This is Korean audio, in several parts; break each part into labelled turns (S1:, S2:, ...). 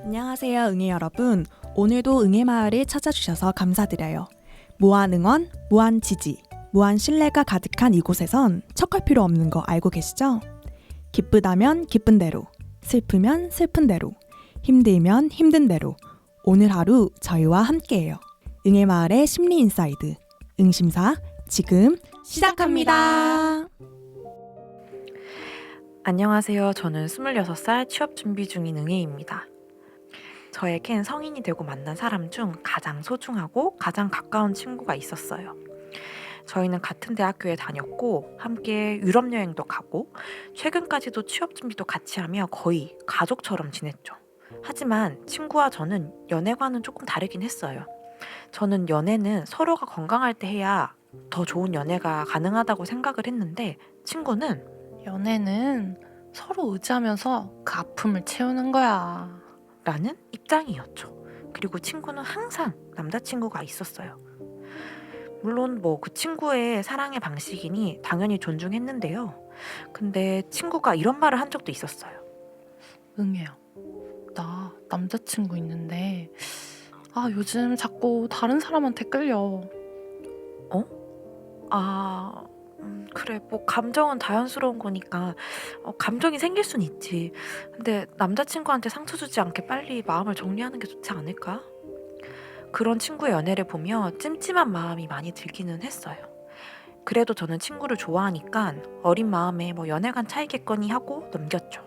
S1: 안녕하세요, 응애 여러분. 오늘도 응애마을을 찾아주셔서 감사드려요. 무한 응원, 무한 지지, 무한 신뢰가 가득한 이곳에선 척할 필요 없는 거 알고 계시죠? 기쁘다면 기쁜 대로, 슬프면 슬픈 대로, 힘들면 힘든 대로 오늘 하루 저희와 함께해요. 응애마을의 심리 인사이드, 응심사 지금 시작합니다.
S2: 안녕하세요. 저는 26살 취업 준비 중인 응애입니다. 저에겐 성인이 되고 만난 사람 중 가장 소중하고 가장 가까운 친구가 있었어요. 저희는 같은 대학교에 다녔고 함께 유럽 여행도 가고 최근까지도 취업 준비도 같이 하며 거의 가족처럼 지냈죠. 하지만 친구와 저는 연애과는 조금 다르긴 했어요. 저는 연애는 서로가 건강할 때 해야 더 좋은 연애가 가능하다고 생각을 했는데 친구는
S3: 연애는 서로 의지하면서 그 아픔을 채우는 거야.
S2: 라는 입장이었죠. 그리고 친구는 항상 남자친구가 있었어요. 물론 뭐 그 친구의 사랑의 방식이니 당연히 존중했는데요. 근데 친구가 이런 말을 한 적도 있었어요.
S3: 응애야, 나 남자친구 있는데 요즘 자꾸 다른 사람한테 끌려.
S2: 그래, 뭐 감정은 자연스러운 거니까 감정이 생길 순 있지. 근데 남자친구한테 상처 주지 않게 빨리 마음을 정리하는 게 좋지 않을까? 그런 친구의 연애를 보며 찜찜한 마음이 많이 들기는 했어요. 그래도 저는 친구를 좋아하니까 어린 마음에 뭐 연애관 차이겠거니 하고 넘겼죠.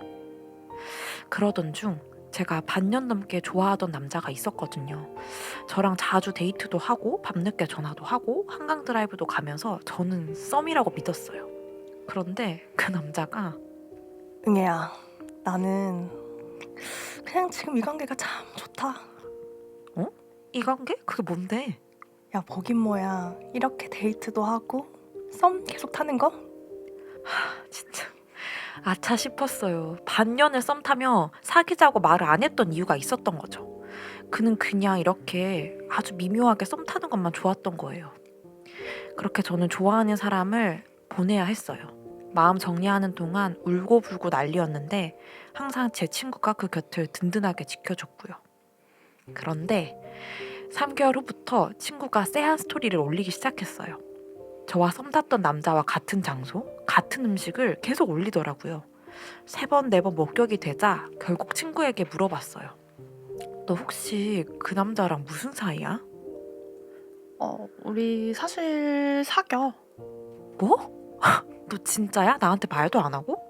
S2: 그러던 중 제가 반년 넘게 좋아하던 남자가 있었거든요. 저랑 자주 데이트도 하고 밤늦게 전화도 하고 한강 드라이브도 가면서 저는 썸이라고 믿었어요. 그런데 그 남자가
S4: 응애야, 나는 그냥 지금 이 관계가 참 좋다.
S2: 이 관계? 그게 뭔데?
S4: 야, 보긴 뭐야. 이렇게 데이트도 하고 썸 계속 타는 거?
S2: 진짜 아차 싶었어요. 반년을 썸 타며 사귀자고 말을 안 했던 이유가 있었던 거죠. 그는 그냥 이렇게 아주 미묘하게 썸 타는 것만 좋았던 거예요. 그렇게 저는 좋아하는 사람을 보내야 했어요. 마음 정리하는 동안 울고불고 난리였는데 항상 제 친구가 그 곁을 든든하게 지켜줬고요. 그런데 3개월 후부터 친구가 쎄한 스토리를 올리기 시작했어요. 저와 썸 탔던 남자와 같은 장소, 같은 음식을 계속 올리더라고요. 3번, 4번 목격이 되자 결국 친구에게 물어봤어요. 너 혹시 그 남자랑 무슨 사이야?
S3: 우리 사실 사겨.
S2: 뭐? 너 진짜야? 나한테 말도 안 하고?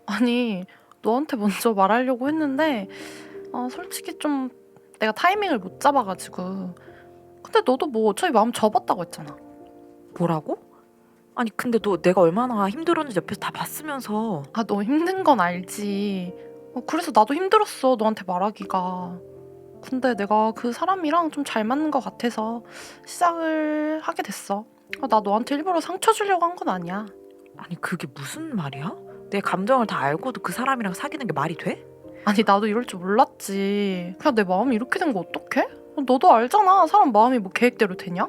S3: 아니, 너한테 먼저 말하려고 했는데 솔직히 좀 내가 타이밍을 못 잡아가지고. 근데 너도 뭐 어차피 마음 접었다고 했잖아.
S2: 뭐라고? 아니 근데 너 내가 얼마나 힘들었는지 옆에서 다 봤으면서.
S3: 너 힘든 건 알지. 그래서 나도 힘들었어, 너한테 말하기가. 근데 내가 그 사람이랑 좀 잘 맞는 것 같아서 시작을 하게 됐어. 나 너한테 일부러 상처 주려고 한 건 아니야.
S2: 아니 그게 무슨 말이야? 내 감정을 다 알고도 그 사람이랑 사귀는 게 말이 돼?
S3: 아니, 나도 이럴 줄 몰랐지. 그냥 내 마음이 이렇게 된 거 어떡해? 너도 알잖아, 사람 마음이 뭐 계획대로 되냐?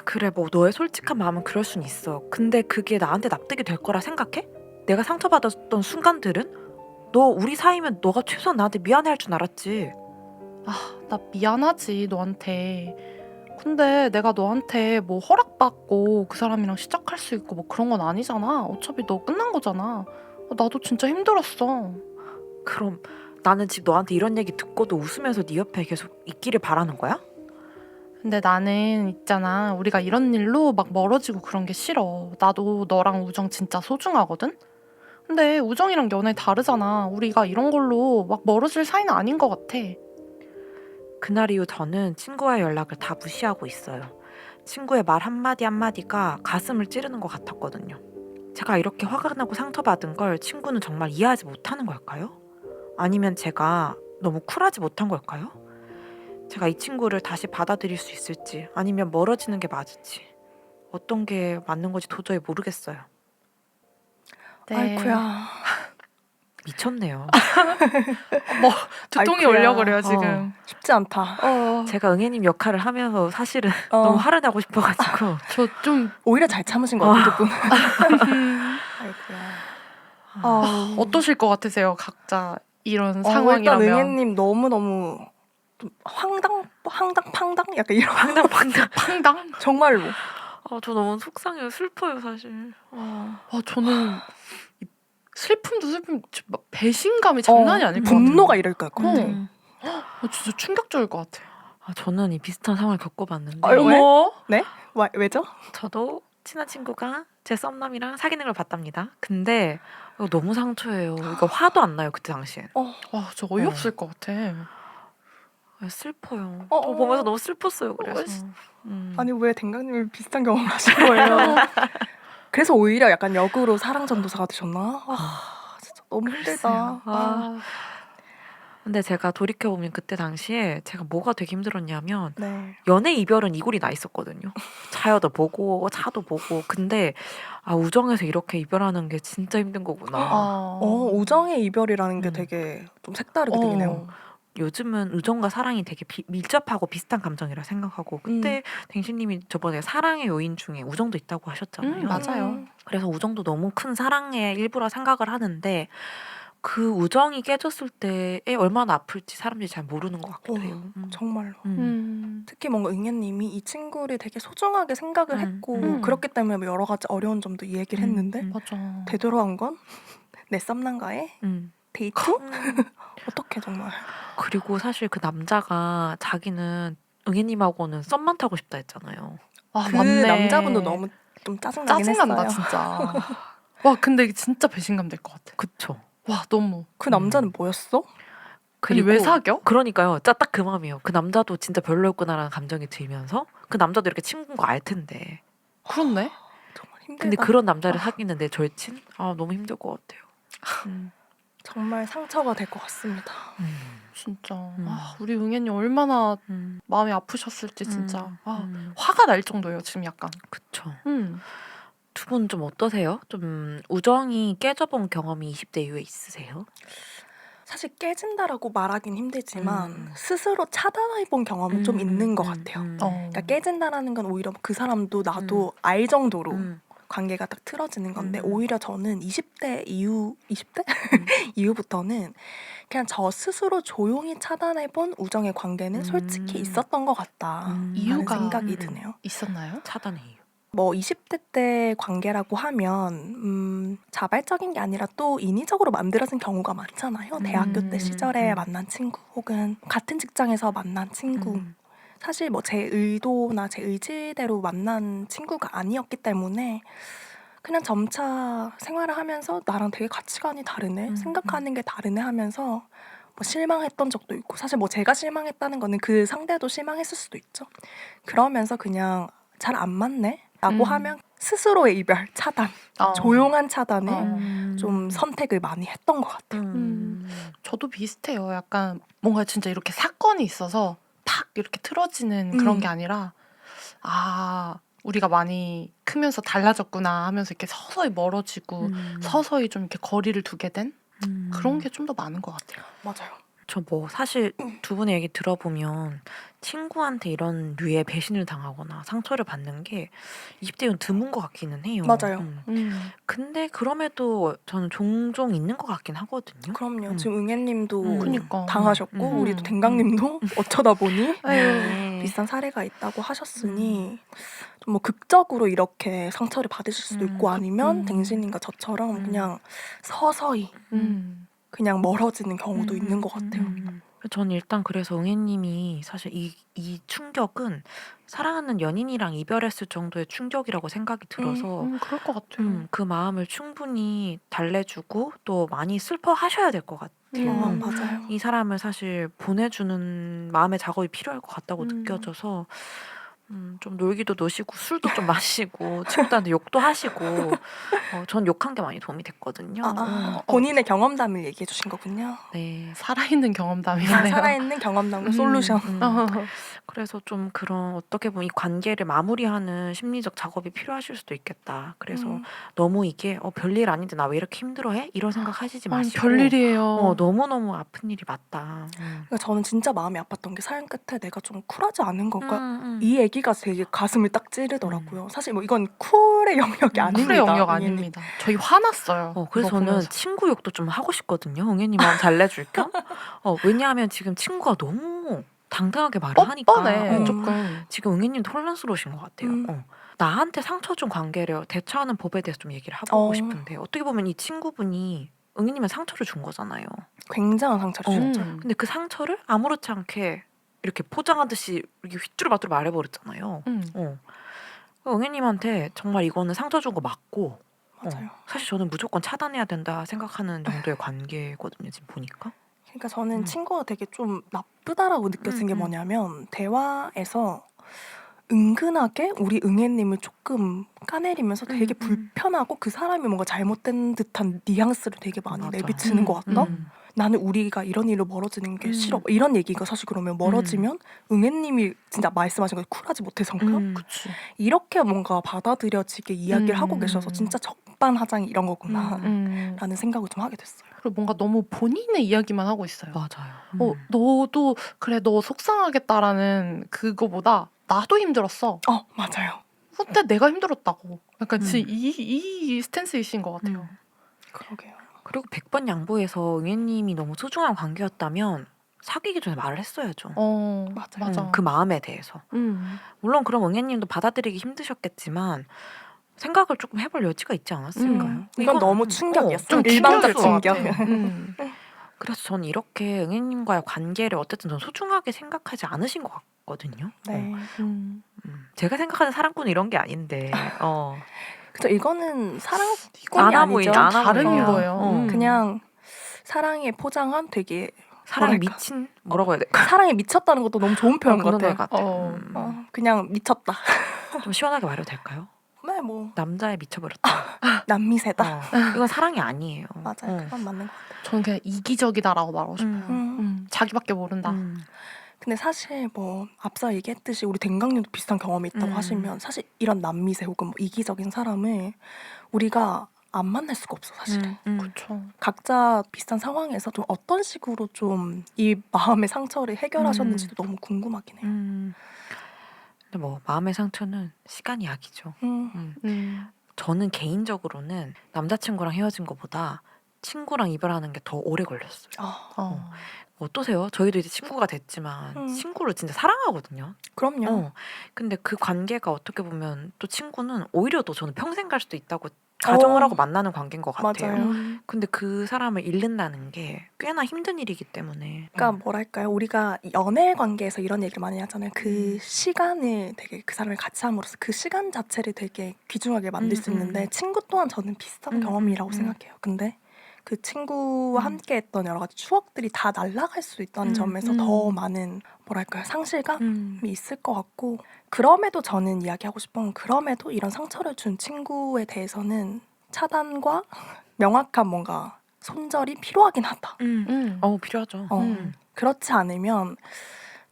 S2: 그래 뭐 너의 솔직한 마음은 그럴 순 있어. 근데 그게 나한테 납득이 될 거라 생각해? 내가 상처받았던 순간들은? 너 우리 사이면 너가 최소한 나한테 미안해 할 줄 알았지.
S3: 나 미안하지, 너한테. 근데 내가 너한테 뭐 허락받고 그 사람이랑 시작할 수 있고 뭐 그런 건 아니잖아. 어차피 너 끝난 거잖아. 나도 진짜 힘들었어.
S2: 그럼 나는 지금 너한테 이런 얘기 듣고도 웃으면서 네 옆에 계속 있기를 바라는 거야?
S3: 근데 나는 있잖아, 우리가 이런 일로 막 멀어지고 그런 게 싫어. 나도 너랑 우정 진짜 소중하거든? 근데 우정이랑 연애 다르잖아. 우리가 이런 걸로 막 멀어질 사이는 아닌 것 같아.
S2: 그날 이후 저는 친구와의 연락을 다 무시하고 있어요. 친구의 말 한마디 한마디가 가슴을 찌르는 것 같았거든요. 제가 이렇게 화가 나고 상처받은 걸 친구는 정말 이해하지 못하는 걸까요? 아니면 제가 너무 쿨하지 못한 걸까요? 제가 이 친구를 다시 받아들일 수 있을지 아니면 멀어지는 게 맞을지 어떤 게 맞는 건지 도저히 모르겠어요.
S3: 네.
S4: 아이쿠야.
S2: 미쳤네요.
S3: 두통이
S4: 아이쿠야.
S3: 올려 그래요 지금.
S4: 쉽지 않다.
S2: 제가 응애님 역할을 하면서 사실은
S4: 어.
S2: 너무 화를 내고 싶어가지고
S3: 저 좀
S4: 오히려 잘 참으신 것 같아, 두 분. 아이쿠야.
S3: 어떠실 것 같으세요, 각자 이런
S4: 일단
S3: 상황이라면
S4: 응애님 너무너무 좀 황당팡당? 약간 이런
S3: 팡당?
S4: 정말로.
S2: 저 너무 속상해요. 슬퍼요 사실.
S3: 저는 이 슬픔도 슬픔, 막 배신감이 장난이 아닐 것 같아요.
S4: 분노가 이럴 것 같아.
S2: 음.
S3: 진짜 충격적일 것 같아.
S2: 저는 이 비슷한 상황을 겪어봤는데
S4: 아유, 왜?
S3: 어머.
S4: 왜죠?
S2: 저도 친한 친구가 제 썸남이랑 사귀는 걸 봤답니다. 근데 이거 너무 상처예요. 이거 화도 안 나요 그때 당시엔.
S3: 와, 저 어이없을 것 같아.
S2: 슬퍼요.
S4: 어,
S2: 저
S4: 어.
S2: 보면서 너무 슬펐어요. 그래서.
S4: 아니 왜 댕강님이 비슷한 경험을 하신 거예요? 그래서 오히려 약간 역으로 사랑전도사가 되셨나? 진짜 너무 힘들다.
S2: 근데 제가 돌이켜보면 그때 당시에 제가 뭐가 되게 힘들었냐면
S4: 네.
S2: 연애 이별은 이골이 나 있었거든요. 자여도 보고 차도 보고. 근데 우정에서 이렇게 이별하는 게 진짜 힘든 거구나.
S4: 우정의 이별이라는 게
S2: 음.
S4: 되게 좀 색다르게 들리네요.
S2: 요즘은 우정과 사랑이 되게 밀접하고 비슷한 감정이라 생각하고 그때 댕신님이 저번에 사랑의 요인 중에 우정도 있다고 하셨잖아요.
S3: 맞아요.
S2: 그래서 우정도 너무 큰 사랑의 일부라 생각을 하는데 그 우정이 깨졌을 때에 얼마나 아플지 사람들이 잘 모르는 것 같기도 해요.
S4: 정말로.
S2: 음.
S4: 특히 뭔가 응애님이 이 친구를 되게 소중하게 생각을 했고 그렇기 때문에 뭐 여러 가지 어려운 점도 이 얘기를 했는데
S3: 맞아.
S4: 되돌아온 건 내 썸남과의 데이트? 어떡해 정말.
S2: 그리고 사실 그 남자가 자기는 응애님하고는 썸만 타고 싶다 했잖아요.
S3: 아,
S4: 그
S3: 맞네.
S4: 남자분도 너무 좀 짜증나긴
S3: 짜증난다
S4: 했어요.
S3: 진짜. 와, 근데 이게 진짜 배신감 될 것 같아.
S2: 그쵸.
S3: 와, 너무.
S4: 그 남자는 뭐였어?
S3: 아니, 왜 사겨?
S2: 그러니까요. 딱 그 마음이에요. 그 남자도 진짜 별로였구나라는 감정이 들면서 그 남자도 이렇게 친구인 거 알 텐데.
S3: 그렇네.
S4: 정말 힘들다.
S2: 근데 그런 남자를 사귀는 내 절친? 너무 힘들 것 같아요.
S4: 정말 상처가 될 것 같습니다.
S3: 진짜. 우리 응애님 얼마나 마음이 아프셨을지 진짜. 화가 날 정도예요 지금 약간.
S2: 그쵸.
S3: 음.
S2: 두 분 좀 어떠세요? 좀 우정이 깨져본 경험이 20대 이후에 있으세요?
S4: 사실 깨진다라고 말하긴 힘들지만 스스로 차단해본 경험은 좀 있는 것 같아요. 그러니까 깨진다라는 건 오히려 그 사람도 나도 알 정도로 관계가 딱 틀어지는 건데 오히려 저는 20대 이후부터는 그냥 저 스스로 조용히 차단해본 우정의 관계는 솔직히 있었던 것 같다라는
S3: 이유가
S4: 생각이 드네요.
S3: 있었나요?
S2: 차단의 이유.
S4: 뭐 20대 때 관계라고 하면 자발적인 게 아니라 또 인위적으로 만들어진 경우가 많잖아요. 대학교 때 시절에 만난 친구 혹은 같은 직장에서 만난 친구. 사실 뭐 제 의도나 제 의지대로 만난 친구가 아니었기 때문에 그냥 점차 생활을 하면서 나랑 되게 가치관이 다르네, 생각하는 게 다르네 하면서 뭐 실망했던 적도 있고, 사실 뭐 제가 실망했다는 거는 그 상대도 실망했을 수도 있죠. 그러면서 그냥 잘 안 맞네 라고 하면 스스로의 이별, 차단, 조용한 차단을 좀 선택을 많이 했던 것 같아요.
S3: 저도 비슷해요. 약간 뭔가 진짜 이렇게 사건이 있어서 팍 이렇게 틀어지는 그런 게 아니라 우리가 많이 크면서 달라졌구나 하면서 이렇게 서서히 멀어지고 서서히 좀 이렇게 거리를 두게 된 그런 게 좀 더 많은 것 같아요.
S4: 맞아요.
S2: 저 뭐 사실 두 분의 얘기 들어보면 친구한테 이런 류의 배신을 당하거나 상처를 받는 게 20대는 드문 것 같기는 해요.
S4: 맞아요.
S2: 근데 그럼에도 저는 종종 있는 것 같긴 하거든요.
S4: 그럼요. 지금 응애님도
S3: 그니까.
S4: 당하셨고 우리도 댕강님도 어쩌다 보니
S2: 네.
S4: 비슷한 사례가 있다고 하셨으니 좀 뭐 극적으로 이렇게 상처를 받으실 수도 있고 아니면 댕신님과 저처럼 그냥 서서히 그냥 멀어지는 경우도 있는 것 같아요.
S2: 저는 일단 그래서 응애님이 사실 이 충격은 사랑하는 연인이랑 이별했을 정도의 충격이라고 생각이 들어서
S3: 그럴 것 같아요.
S2: 그 마음을 충분히 달래주고 또 많이 슬퍼하셔야 될 것 같아요.
S4: 맞아요.
S2: 이 사람을 사실 보내주는 마음의 작업이 필요할 것 같다고 느껴져서 좀 놀기도 노시고 술도 좀 마시고 친구들한테 욕도 하시고 전 욕한 게 많이 도움이 됐거든요.
S4: 본인의 경험담을 얘기해 주신 거군요.
S2: 네.
S3: 살아있는 경험담이네요.
S4: 살아있는 경험담과 솔루션.
S2: 그래서 좀 그런 어떻게 보면 이 관계를 마무리하는 심리적 작업이 필요하실 수도 있겠다. 그래서 너무 이게 별일 아닌데 나 왜 이렇게 힘들어해? 이런 생각 하시지 마시고
S3: 별일이에요.
S2: 너무너무 아픈 일이 맞다.
S4: 그러니까 저는 진짜 마음이 아팠던 게 사연 끝에 내가 좀 쿨하지 않은 건가? 이 얘기 얘기가 되게 가슴을 딱 찌르더라고요. 사실 뭐 이건 쿨의 영역이 아닙니다.
S3: 쿨의 영역
S4: 응애님.
S3: 아닙니다. 저희 화났어요.
S2: 그래서
S3: 이거
S2: 저는
S3: 보면서.
S2: 친구 욕도 좀 하고 싶거든요. 응애님 마음 잘 내줄 겸. 왜냐하면 지금 친구가 너무 당당하게 말을 하니까
S3: 뻔뻔해
S4: 음.
S3: 조금.
S2: 지금 응애님도 혼란스러우신 것 같아요. 나한테 상처 준 관계를 대처하는 법에 대해서 좀 얘기를 해보고 싶은데 어떻게 보면 이 친구분이 응애님은 상처를 준 거잖아요.
S4: 굉장한 상처를 주셨죠.
S2: 근데 그 상처를 아무렇지 않게 이렇게 포장하듯이 이렇게 휘뚜루마뚜루 말해버렸잖아요. 응애님한테 정말 이거는 상처 준 거 맞고
S4: 맞아요.
S2: 사실 저는 무조건 차단해야 된다 생각하는 정도의 관계거든요. 지금 보니까.
S4: 그러니까 저는 친구가 되게 좀 나쁘다라고 느껴진 게
S2: 음.
S4: 뭐냐면 대화에서 은근하게 우리 응애님을 조금 까내리면서 되게 불편하고 그 사람이 뭔가 잘못된 듯한 뉘앙스를 되게 많이
S2: 맞아.
S4: 내비치는 것 같다?
S2: 음.
S4: 나는 우리가 이런 일로 멀어지는 게 싫어. 이런 얘기가 사실 그러면 멀어지면 응애님이 진짜 말씀하신 거 쿨하지 못해서인가?
S3: 그치.
S4: 이렇게 뭔가 받아들여지게 이야기를 하고 계셔서 진짜 적반하장이 이런 거구나 라는 생각을 좀 하게 됐어요.
S3: 그리고 뭔가 너무 본인의 이야기만 하고 있어요.
S2: 맞아요.
S3: 너도 그래 너 속상하겠다라는 그거보다 나도 힘들었어.
S4: 맞아요.
S3: 근데 내가 힘들었다고. 약간
S2: 음.
S3: 진짜 이 스탠스이신 것 같아요.
S4: 그러게요.
S2: 그리고 100번 양보해서 응애님이 너무 소중한 관계였다면 사귀기 전에 말을 했어야죠.
S4: 맞아요.
S2: 그 마음에 대해서. 물론 그럼 응애님도 받아들이기 힘드셨겠지만 생각을 조금 해볼 여지가 있지 않았을까요?
S4: 이건 너무 충격이었어요.
S3: 좀
S4: 일방적
S3: 충격일 것
S4: 충격.
S3: 같아.
S2: 그래서 저는 이렇게 응애님과의 관계를 어쨌든 전 소중하게 생각하지 않으신 것 같거든요.
S4: 네.
S2: 제가 생각하는 사랑꾼은 이런 게 아닌데
S4: 그쵸. 이거는 사랑꾼이
S2: 아나무인,
S4: 아니죠.
S2: 아나무인이야.
S3: 다른 거예요.
S4: 그냥 사랑에 포장한 되게
S2: 사랑에
S4: 뭐랄까.
S2: 미친 뭐라고 해야 될까?
S4: 사랑에 미쳤다는 것도 너무 좋은 표현
S2: 그런
S4: 같아.
S2: 말 같아.
S4: 그냥 미쳤다.
S2: 좀 시원하게 말해도 될까요?
S4: 네, 뭐
S2: 남자에 미쳐버렸다.
S4: 남미세다.
S2: 이건 사랑이 아니에요.
S4: 맞아요. 그건 맞는 것 같아요.
S3: 저는 그냥 이기적이다라고 말하고 싶어요. 자기밖에 모른다.
S4: 근데 사실 뭐 앞서 얘기했듯이 우리 댕강님도 비슷한 경험이 있다고 하시면 사실 이런 남미세 혹은 뭐 이기적인 사람을 우리가 안 만날 수가 없어 사실은.
S3: 그렇죠.
S4: 각자 비슷한 상황에서 좀 어떤 식으로 좀 이 마음의 상처를 해결하셨는지도 너무 궁금하긴 해요.
S2: 근데 뭐 마음의 상처는 시간이 약이죠. 저는 개인적으로는 남자친구랑 헤어진 것보다 친구랑 이별하는 게 더 오래 걸렸어요. 어떠세요? 저희도 이제 친구가 됐지만 친구를 진짜 사랑하거든요.
S4: 그럼요.
S2: 근데 그 관계가 어떻게 보면 또 친구는 오히려 더 저는 평생 갈 수도 있다고 가정을 하고 만나는 관계인 것 같아요.
S4: 맞아요.
S2: 근데 그 사람을 잃는다는 게 꽤나 힘든 일이기 때문에.
S4: 그러니까 뭐랄까요? 우리가 연애 관계에서 이런 얘기를 많이 하잖아요. 그 시간을 되게 그 사람을 같이 함으로써 그 시간 자체를 되게 귀중하게 만들 수 있는데 친구 또한 저는 비슷한 경험이라고 생각해요. 근데 그 친구와 함께 했던 여러 가지 추억들이 다 날아갈 수 있다는 점에서 더 많은 뭐랄까요? 상실감이 있을 것 같고 그럼에도 저는 이야기하고 싶은 건 그럼에도 이런 상처를 준 친구에 대해서는 차단과 명확한 뭔가 손절이 필요하긴 하다.
S2: 필요하죠.
S4: 그렇지 않으면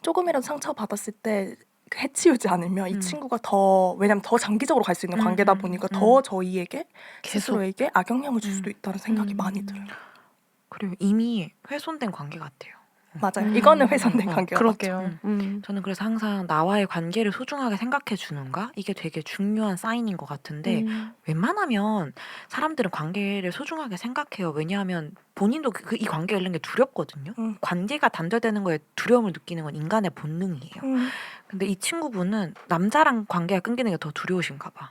S4: 조금이라도 상처받았을 때 해치우지 않으면 이 친구가 더 왜냐면 더 장기적으로 갈 수 있는 관계다 보니까 더 저희에게 스스로에게 악영향을 줄 수도 있다는 생각이 많이 들어요.
S2: 그리고 이미 훼손된 관계 같아요.
S4: 맞아요. 이거는 훼손된 관계가
S3: 그러게요.
S4: 맞죠.
S2: 저는 그래서 항상 나와의 관계를 소중하게 생각해 주는가? 이게 되게 중요한 사인인 것 같은데 웬만하면 사람들은 관계를 소중하게 생각해요. 왜냐하면 본인도 이 관계가 잃는 게 두렵거든요. 관계가 단절되는 거에 두려움을 느끼는 건 인간의 본능이에요. 근데 이 친구분은 남자랑 관계가 끊기는 게 더 두려우신가 봐.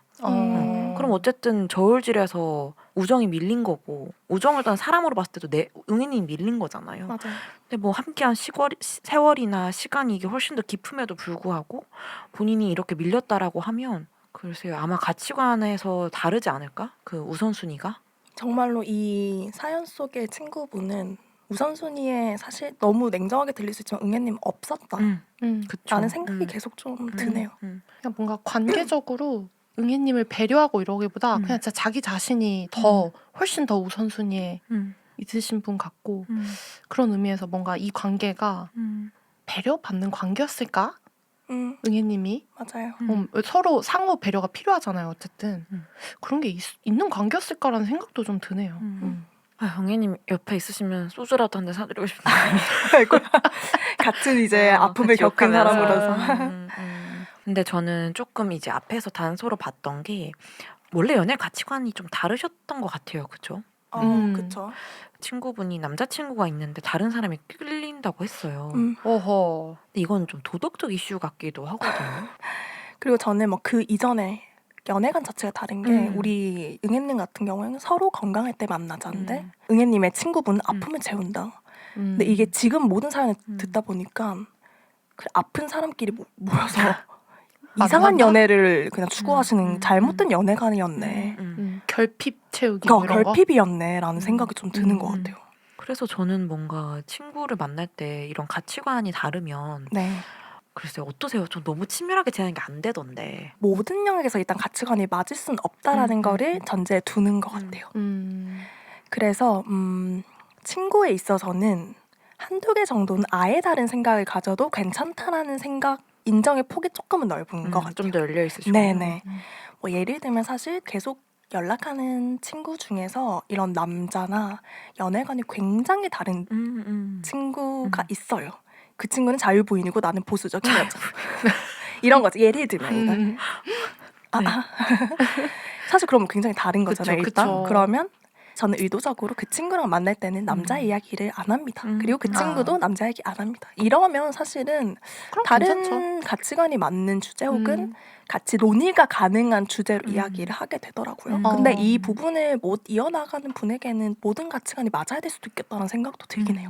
S2: 그럼 어쨌든 저울질에서 우정이 밀린 거고 우정을 떠난 사람으로 봤을 때도 내 응애님이 밀린 거잖아요.
S4: 맞아요.
S2: 근데 뭐 함께한 세월이나 시간이 이게 훨씬 더 깊음에도 불구하고 본인이 이렇게 밀렸다라고 하면 글쎄요 아마 가치관에서 다르지 않을까? 그 우선순위가?
S4: 정말로 이 사연 속의 친구분은 우선순위에 사실 너무 냉정하게 들릴 수 있지만 응애님 없었다
S2: 그쵸.
S4: 라는 생각이 계속 좀 드네요.
S3: 그냥 뭔가 관계적으로 응애님을 배려하고 이러기보다 그냥 진짜 자기 자신이 더 훨씬 더 우선순위에 있으신 분 같고 그런 의미에서 뭔가 이 관계가 배려받는 관계였을까? 응애님이
S4: 맞아요.
S3: 서로 상호 배려가 필요하잖아요. 어쨌든 그런 게 있는 관계였을까라는 생각도 좀 드네요.
S2: 응애님 옆에 있으시면 소주라도 한 잔 사드리고 싶네요.
S4: 같은 이제 아픔을 겪은
S2: 같이 욕하면서.
S4: 사람으로서
S2: 근데 저는 조금 이제 앞에서 단서로 봤던 게 원래 연애 가치관이 좀 다르셨던 것 같아요. 그죠?
S4: 그쵸.
S2: 친구분이 남자친구가 있는데 다른 사람이 끌린다고 했어요.
S3: 어허.
S2: 근데 이건 좀 도덕적 이슈 같기도 하거든요.
S4: 그리고 저는 뭐 그 이전에 연애관 자체가 다른 게 우리 응애님 같은 경우에는 서로 건강할 때 만나자는데 응애님의 친구분은 아픔을 재운다. 근데 이게 지금 모든 사연을 듣다 보니까 그 아픈 사람끼리 모여서 이상한
S3: 만난다?
S4: 연애를 그냥 추구하시는 잘못된 연애관이었네.
S3: 결핍 채우기 뭐 이런 거?
S4: 결핍이었네라는 생각이 좀 드는 것 같아요.
S2: 그래서 저는 뭔가 친구를 만날 때 이런 가치관이 다르면
S4: 네.
S2: 글쎄요 어떠세요? 좀 너무 친밀하게 지내는 게 안 되던데.
S4: 모든 영역에서 일단 가치관이 맞을 수는 없다라는 거를 전제에 두는 것 같아요. 그래서 친구에 있어서는 한두 개 정도는 아예 다른 생각을 가져도 괜찮다라는 생각 인정의 폭이 조금은 넓은 것 같아요.
S2: 좀 더 열려 있으시고.
S4: 네네. 뭐 예를 들면 사실 계속 연락하는 친구 중에서 이런 남자나 연애관이 굉장히 다른 친구가 있어요. 그 친구는 자유부인이고 나는 보수적인 여자. 이런 거죠. 예를 들면. 사실 그러면 굉장히 다른 거잖아요.
S3: 그쵸,
S4: 일단
S3: 그쵸.
S4: 그러면 저는 의도적으로 그 친구랑 만날 때는 남자 이야기를 안 합니다. 그리고 그 친구도 남자 이야기 안 합니다. 이러면 사실은
S3: 그럼
S4: 다른
S3: 괜찮죠.
S4: 가치관이 맞는 주제 혹은 같이 논의가 가능한 주제로 이야기를 하게 되더라고요. 근데 이 부분을 못 이어나가는 분에게는 모든 가치관이 맞아야 될 수도 있겠다는 생각도 들긴 해요.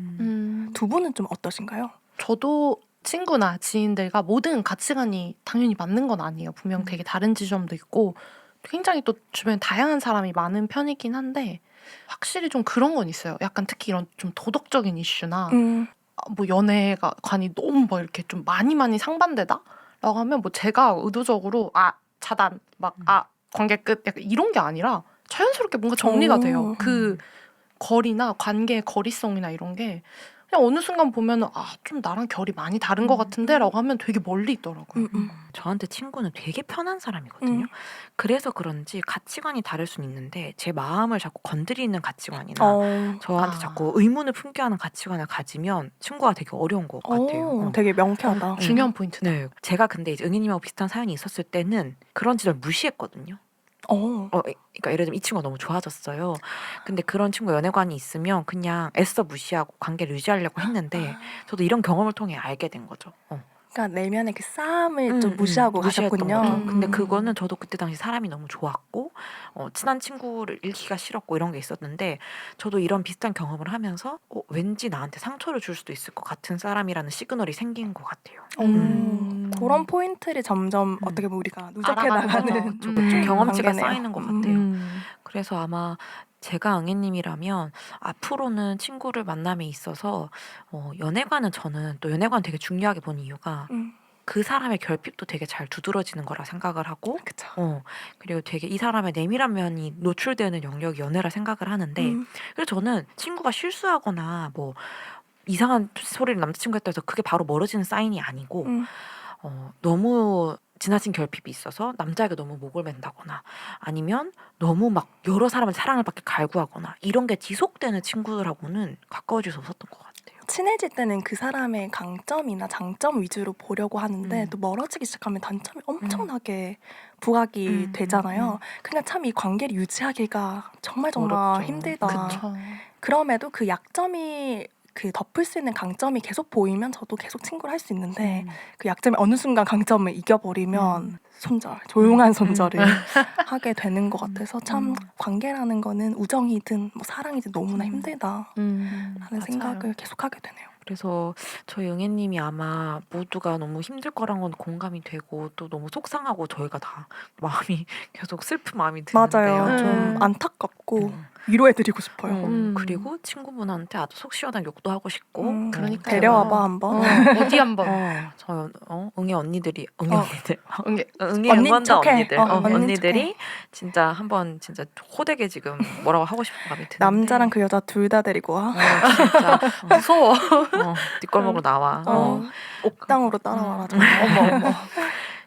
S4: 두 분은 좀 어떠신가요?
S3: 저도 친구나 지인들과 모든 가치관이 당연히 맞는 건 아니에요. 분명 되게 다른 지점도 있고 굉장히 또 주변에 다양한 사람이 많은 편이긴 한데 확실히 좀 그런 건 있어요. 약간 특히 이런 좀 도덕적인 이슈나 뭐 연애가 관이 너무 뭐 이렇게 좀 많이 상반되다? 라고 하면 뭐 제가 의도적으로 차단 막 관계 끝 약간 이런 게 아니라 자연스럽게 뭔가 정리가 돼요. 그 거리나 관계의 거리성이나 이런 게 그냥 어느 순간 보면은 좀 나랑 결이 많이 다른 것 같은데 라고 하면 되게 멀리 있더라고요.
S2: 저한테 친구는 되게 편한 사람이거든요. 그래서 그런지 가치관이 다를 수는 있는데 제 마음을 자꾸 건드리는 가치관이나 저한테 자꾸 의문을 품게 하는 가치관을 가지면 친구가 되게 어려운 것 같아요.
S4: 되게 명쾌하다.
S3: 중요한 포인트다.
S2: 네, 제가 근데 이제 응희님하고 비슷한 사연이 있었을 때는 그런 지점을 무시했거든요. 그러니까 예를 들면 이 친구가 너무 좋아졌어요. 근데 그런 친구 연애관이 있으면 그냥 애써 무시하고 관계를 유지하려고 했는데 저도 이런 경험을 통해 알게 된 거죠.
S4: 그러니까 내면의 그 싸움을 좀 무시하고
S2: 무시했던
S4: 가셨군요.
S2: 거죠. 근데 그거는 저도 그때 당시 사람이 너무 좋았고 친한 친구를 잃기가 싫었고 이런 게 있었는데 저도 이런 비슷한 경험을 하면서 왠지 나한테 상처를 줄 수도 있을 것 같은 사람이라는 시그널이 생긴 것 같아요.
S4: 그런 포인트를 점점 어떻게 보면 우리가 누적해 나가는
S2: 경험치가
S4: 관계네요.
S2: 쌓이는 것 같아요. 그래서 아마 제가 응애님이라면 앞으로는 친구를 만남에 있어서 연애관은 저는 또 연애관 되게 중요하게 본 이유가 그 사람의 결핍도 되게 잘 두드러지는 거라 생각을 하고
S4: 그쵸.
S2: 그리고 되게 이 사람의 내밀한 면이 노출되는 영역이 연애라 생각을 하는데 그래서 저는 친구가 실수하거나 뭐 이상한 소리를 남자친구가 했다 해서 그게 바로 멀어지는 사인이 아니고 너무 지나친 결핍이 있어서 남자에게 너무 목을 맨다거나 아니면 너무 막 여러 사람을 사랑을 받게 갈구하거나 이런 게 지속되는 친구들하고는 가까워질 수 없었던 것 같아요.
S4: 친해질 때는 그 사람의 강점이나 장점 위주로 보려고 하는데 또 멀어지기 시작하면 단점이 엄청나게 부각이 되잖아요. 그러니까 참 이 관계를 유지하기가 정말
S2: 어렵죠.
S4: 힘들다.
S3: 그쵸.
S4: 그럼에도 그 약점이 그 덮을 수 있는 강점이 계속 보이면 저도 계속 친구를 할 수 있는데 그 약점이 어느 순간 강점을 이겨버리면 조용한 손절을 하게 되는 것 같아서 참 관계라는 거는 우정이든 뭐 사랑이든 너무나 힘들다라는 생각을 계속 하게 되네요.
S2: 그래서 저희 응애님이 아마 모두가 너무 힘들 거란 건 공감이 되고 또 너무 속상하고 저희가 다 마음이 계속 슬픈 마음이 드는데요.
S4: 맞아요. 좀 안타깝고 위로해드리고 싶어요.
S2: 그리고 친구분한테 아주 속 시원한 욕도 하고 싶고
S3: 그러니까요.
S4: 데려와봐 한번.
S3: 어디 한번
S2: 저 응애 언니들이
S3: 응애
S2: 응애 응원자
S4: 척해.
S2: 언니들
S4: 언닌
S2: 언니들이 진짜 한번 진짜 호되게 지금 뭐라고 하고 싶은 마음이 드는데
S4: 남자랑 그 여자 둘 다 데리고 와.
S2: 진짜
S3: 무서워.
S2: 뒷골목으로 나와.
S4: 옥당으로 따라와라. 어머.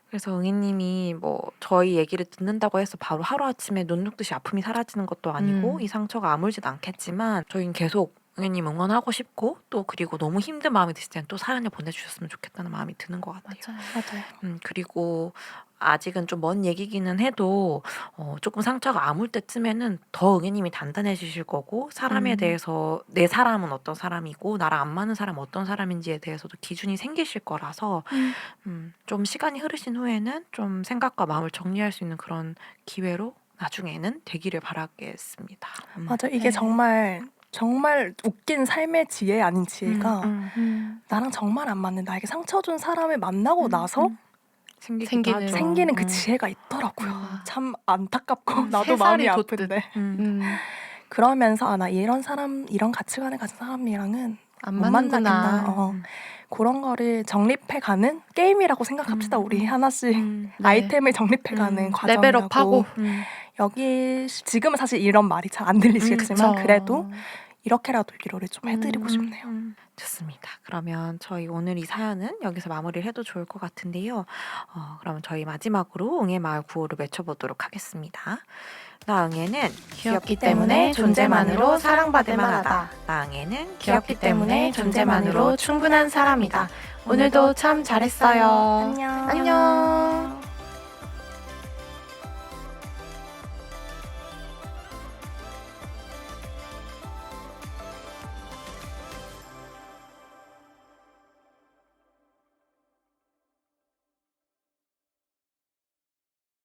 S2: 그래서 응희님이 뭐 저희 얘기를 듣는다고 해서 바로 하루아침에 눈 녹듯이 아픔이 사라지는 것도 아니고 이 상처가 아물진 않겠지만 저희는 계속 응애님 응원하고 싶고 또 그리고 너무 힘든 마음이 드실 때는 또 사연을 보내주셨으면 좋겠다는 마음이 드는 것 같아요.
S3: 맞아요.
S2: 그리고 아직은 좀 먼 얘기기는 해도 조금 상처가 아물 때쯤에는 더 응애님이 단단해지실 거고 사람에 대해서 내 사람은 어떤 사람이고 나랑 안 맞는 사람은 어떤 사람인지에 대해서도 기준이 생기실 거라서 좀 시간이 흐르신 후에는 좀 생각과 마음을 정리할 수 있는 그런 기회로 나중에는 되기를 바라겠습니다.
S4: 맞아. 이게
S3: 네.
S4: 정말 웃긴 삶의 지혜 아닌 지혜가 나랑 정말 안 맞는 나에게 상처 준 사람을 만나고 나서
S3: 생기는.
S4: 생기는 그 지혜가 있더라고요. 참 안타깝고 나도
S3: 세
S4: 마음이
S3: 살이 돋듯.
S4: 아픈데
S3: 음.
S4: 그러면서 나 이런 사람 이런 가치관을 가진 사람이랑은
S3: 안
S4: 못
S3: 맞는구나.
S4: 만나겠다. 그런 거를 정립해가는 게임이라고 생각합시다. 우리 하나씩
S3: 네.
S4: 아이템을 정립해가는 과정이라고.
S3: 레벨업하고.
S4: 여기 지금은 사실 이런 말이 잘 안 들리시겠지만
S3: 그쵸.
S4: 그래도 이렇게라도 위로를 좀 해드리고 싶네요.
S2: 좋습니다. 그러면 저희 오늘 이 사연은 여기서 마무리를 해도 좋을 것 같은데요. 그러면 저희 마지막으로 응애 마을 구호를 외쳐보도록 하겠습니다. 나 응애는
S3: 귀엽기 때문에 존재만으로 사랑받을 만하다.
S2: 나 응애는
S3: 귀엽기 때문에 존재만으로 충분한 사람이다. 오늘도 참 잘했어요.
S4: 안녕.
S3: 안녕.